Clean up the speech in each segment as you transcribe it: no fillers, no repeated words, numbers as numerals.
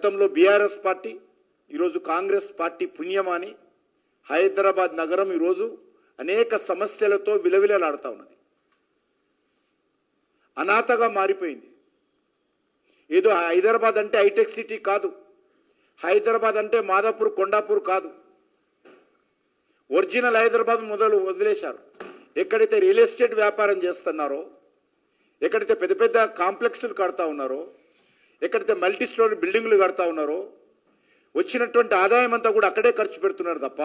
గతంలో BRS party, ఈరోజు Congress party పుణ్యమాని హైదరాబాద్ నగరం ఈరోజు అనేక సమస్యలతో విలవిలలాడుతూ ఉన్నది. అనాథగా మారిపోయింది. ఏదో హైదరాబాద్ అంటే హైటెక్ సిటీ కాదు, హైదరాబాద్ అంటే మాదాపూర్ కొండాపూర్ కాదు. ఒరిజినల్ హైదరాబాద్ మొదలు వదిలేశారు. ఎక్కడైతే రియల్ ఎస్టేట్ వ్యాపారం చేస్తున్నారో, ఎక్కడైతే పెద్ద పెద్ద కాంప్లెక్స్లు కడతా ఉన్నారో, ఎక్కడైతే మల్టీ స్టోరీ బిల్డింగ్లు కడతా ఉన్నారో, వచ్చినటువంటి ఆదాయం అంతా కూడా అక్కడే ఖర్చు పెడుతున్నారు తప్ప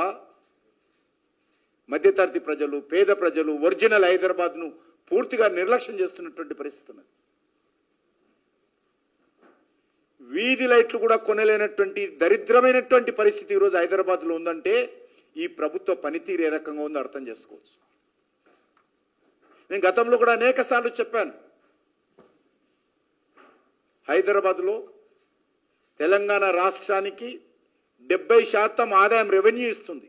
మధ్యతరగతి ప్రజలు, పేద ప్రజలు ఒరిజినల్ హైదరాబాద్ను పూర్తిగా నిర్లక్ష్యం చేస్తున్నటువంటి పరిస్థితి ఉన్నది. వీధి లైట్లు కూడా కొనలేనటువంటి దరిద్రమైనటువంటి పరిస్థితి ఈరోజు హైదరాబాద్లో ఉందంటే ఈ ప్రభుత్వ పనితీరు ఏ రకంగా ఉందో అర్థం చేసుకోవచ్చు. నేను గతంలో కూడా అనేక సార్లు చెప్పాను, హైదరాబాద్లో తెలంగాణ రాష్ట్రానికి 70% ఆదాయం రెవెన్యూ ఇస్తుంది.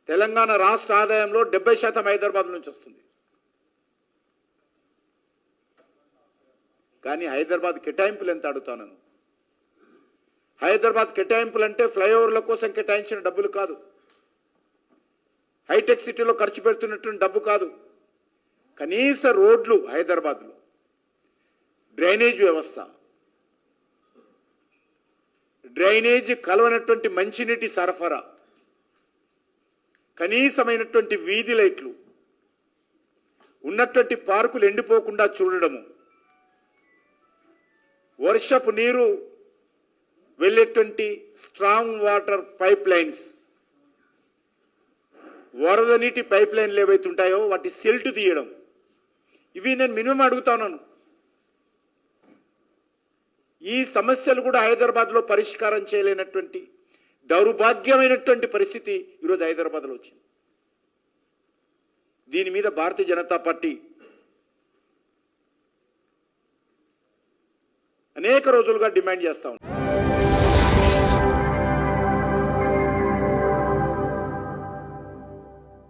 తెలంగాణ రాష్ట్ర ఆదాయంలో 70% హైదరాబాద్ నుంచి వస్తుంది. కానీ హైదరాబాద్ కేటాయింపులు ఎంత అడుగుతాను. హైదరాబాద్ కేటాయింపులు అంటే ఫ్లైఓవర్ల కోసం కేటాయించిన డబ్బులు కాదు, హైటెక్ సిటీలో ఖర్చు పెడుతున్నటువంటి డబ్బు కాదు. కనీస రోడ్లు హైదరాబాద్లో, డ్రైనేజ్ వ్యవస్థ, డ్రైనేజ్ కలవనటువంటి మంచినీటి సరఫరా, కనీసమైనటువంటి వీధి లైట్లు, ఉన్నటువంటి పార్కులు ఎండిపోకుండా చూడడము, వర్షపు నీరు వెళ్ళేటువంటి స్ట్రాంగ్ వాటర్ పైప్ లైన్స్, వరద నీటి పైప్ లైన్లు ఏవైతే ఉంటాయో వాటి సెల్ట్ తీయడం, ఇవి నేను మినిమం అడుగుతాను. ఈ సమస్యలు కూడా హైదరాబాద్లో పరిష్కారం చేయలేనటువంటి దౌర్భాగ్యమైనటువంటి పరిస్థితి ఈరోజు హైదరాబాద్లో వచ్చింది. దీని మీద భారతీయ జనతా పార్టీ అనేక రోజులుగా డిమాండ్ చేస్తా ఉంది.